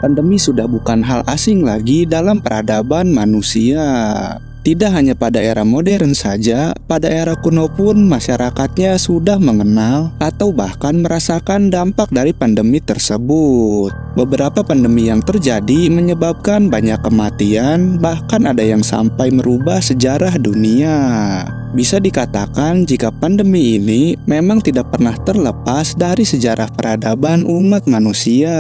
pandemi sudah bukan hal asing lagi dalam peradaban manusia. Tidak hanya pada era modern saja, pada era kuno pun masyarakatnya sudah mengenal atau bahkan merasakan dampak dari pandemi tersebut. Beberapa pandemi yang terjadi menyebabkan banyak kematian, bahkan ada yang sampai merubah sejarah dunia. Bisa dikatakan jika pandemi ini memang tidak pernah terlepas dari sejarah peradaban umat manusia.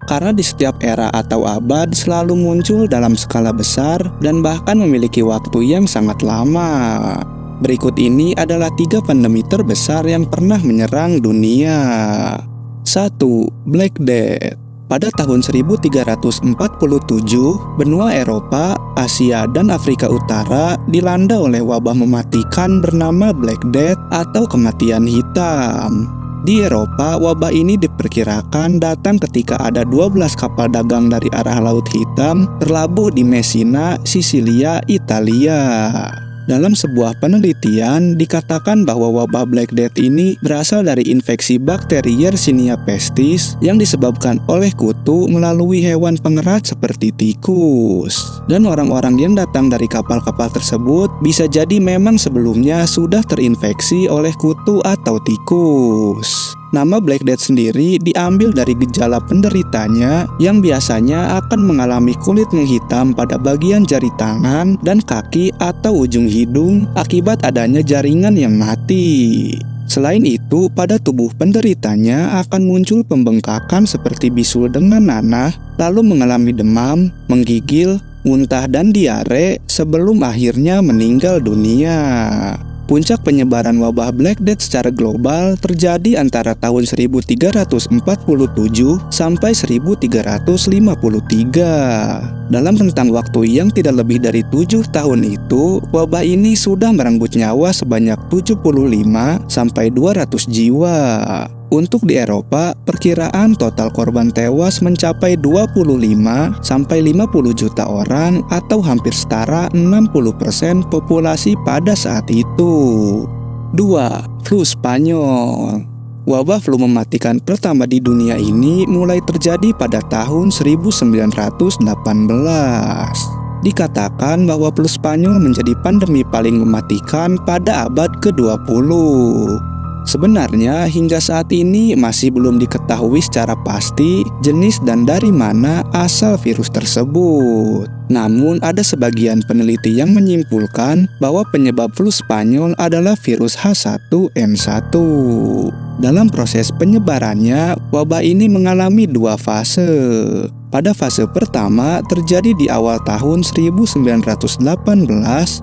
Karena di setiap era atau abad selalu muncul dalam skala besar dan bahkan memiliki waktu yang sangat lama. Berikut ini adalah 3 pandemi terbesar yang pernah menyerang dunia. 1. Black Death. Pada tahun 1347, benua Eropa, Asia, dan Afrika Utara dilanda oleh wabah mematikan bernama Black Death atau kematian hitam. Di Eropa, wabah ini diperkirakan datang ketika ada 12 kapal dagang dari arah Laut Hitam berlabuh di Messina, Sisilia, Italia. Dalam sebuah penelitian, dikatakan bahwa wabah Black Death ini berasal dari infeksi bakteri Yersinia pestis yang disebabkan oleh kutu melalui hewan pengerat seperti tikus. Dan orang-orang yang datang dari kapal-kapal tersebut bisa jadi memang sebelumnya sudah terinfeksi oleh kutu atau tikus. Nama Black Death sendiri diambil dari gejala penderitanya yang biasanya akan mengalami kulit menghitam pada bagian jari tangan dan kaki atau ujung hidung akibat adanya jaringan yang mati. Selain itu, pada tubuh penderitanya akan muncul pembengkakan seperti bisul dengan nanah, lalu mengalami demam, menggigil, muntah dan diare sebelum akhirnya meninggal dunia. Puncak penyebaran wabah Black Death secara global terjadi antara tahun 1347 sampai 1353. Dalam rentang waktu yang tidak lebih dari 7 tahun itu, wabah ini sudah merenggut nyawa sebanyak 75 sampai 200 jiwa. Untuk di Eropa, perkiraan total korban tewas mencapai 25 sampai 50 juta orang atau hampir setara 60% populasi pada saat itu. 2. Flu Spanyol. Wabah flu mematikan pertama di dunia ini mulai terjadi pada tahun 1918. Dikatakan bahwa flu Spanyol menjadi pandemi paling mematikan pada abad ke-20. Sebenarnya hingga saat ini masih belum diketahui secara pasti jenis dan dari mana asal virus tersebut. Namun ada sebagian peneliti yang menyimpulkan bahwa penyebab flu Spanyol adalah virus H1N1. Dalam proses penyebarannya, wabah ini mengalami 2 fase. Pada fase pertama terjadi di awal tahun 1918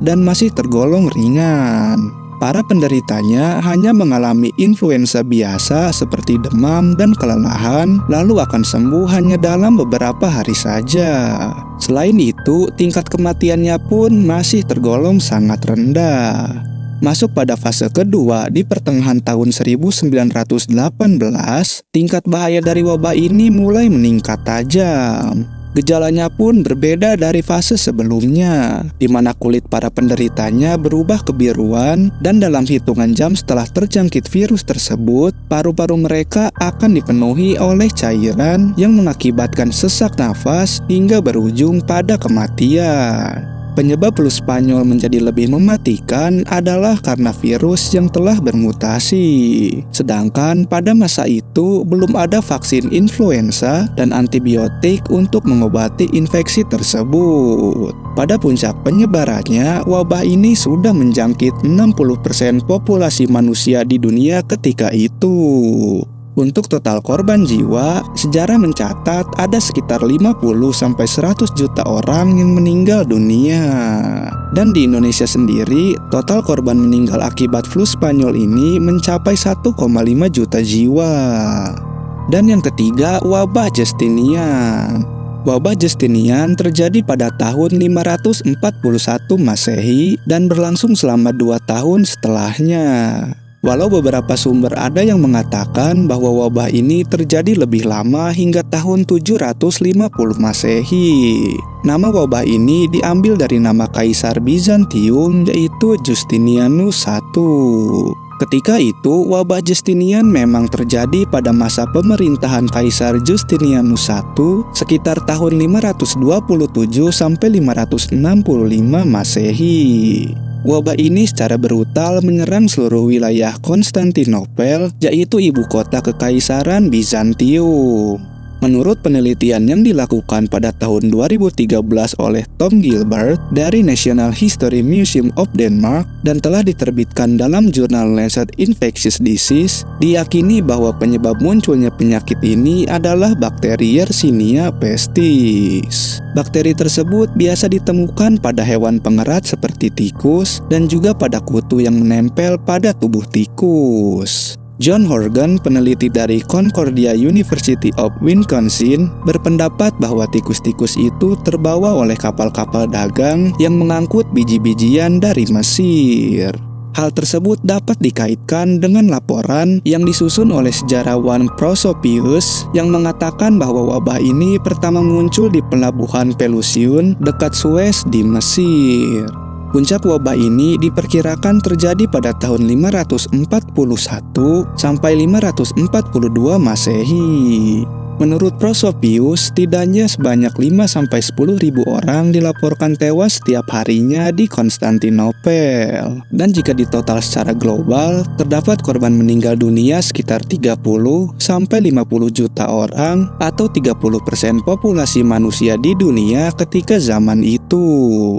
dan masih tergolong ringan. Para penderitanya hanya mengalami influenza biasa seperti demam dan kelelahan, lalu akan sembuh hanya dalam beberapa hari saja. Selain itu, tingkat kematiannya pun masih tergolong sangat rendah. Masuk pada fase kedua di pertengahan tahun 1918, tingkat bahaya dari wabah ini mulai meningkat tajam. Gejalanya pun berbeda dari fase sebelumnya, di mana kulit para penderitanya berubah kebiruan dan dalam hitungan jam setelah terjangkit virus tersebut, paru-paru mereka akan dipenuhi oleh cairan yang mengakibatkan sesak nafas hingga berujung pada kematian. Penyebab flu Spanyol menjadi lebih mematikan adalah karena virus yang telah bermutasi. Sedangkan pada masa itu belum ada vaksin influenza dan antibiotik untuk mengobati infeksi tersebut. Pada puncak penyebarannya, wabah ini sudah menjangkit 60% populasi manusia di dunia ketika itu. Untuk total korban jiwa, sejarah mencatat ada sekitar 50-100 juta orang yang meninggal dunia. Dan di Indonesia sendiri, total korban meninggal akibat flu Spanyol ini mencapai 1,5 juta jiwa. Dan yang ketiga, wabah Justinian. Wabah Justinian terjadi pada tahun 541 Masehi dan berlangsung selama 2 tahun setelahnya. Walau beberapa sumber ada yang mengatakan bahwa wabah ini terjadi lebih lama hingga tahun 750 Masehi. Nama wabah ini diambil dari nama Kaisar Bizantium yaitu Justinianus I. Ketika itu, wabah Justinian memang terjadi pada masa pemerintahan Kaisar Justinianus I sekitar tahun 527 sampai 565 Masehi. Wabah ini secara brutal menyerang seluruh wilayah Konstantinopel, yaitu ibu kota Kekaisaran Bizantium. Menurut penelitian yang dilakukan pada tahun 2013 oleh Tom Gilbert dari National History Museum of Denmark dan telah diterbitkan dalam jurnal Lancet Infectious Disease, diyakini bahwa penyebab munculnya penyakit ini adalah bakteri Yersinia pestis. Bakteri tersebut biasa ditemukan pada hewan pengerat seperti tikus dan juga pada kutu yang menempel pada tubuh tikus. John Horgan, peneliti dari Concordia University of Wisconsin, berpendapat bahwa tikus-tikus itu terbawa oleh kapal-kapal dagang yang mengangkut biji-bijian dari Mesir. Hal tersebut dapat dikaitkan dengan laporan yang disusun oleh sejarawan Prosopius yang mengatakan bahwa wabah ini pertama muncul di pelabuhan Pelusium dekat Suez di Mesir. Puncak wabah ini diperkirakan terjadi pada tahun 541 sampai 542 Masehi. Menurut Prosopius, setidaknya sebanyak 5-10 ribu orang dilaporkan tewas setiap harinya di Konstantinopel. Dan jika ditotal secara global, terdapat korban meninggal dunia sekitar 30-50 juta orang atau 30% populasi manusia di dunia ketika zaman itu.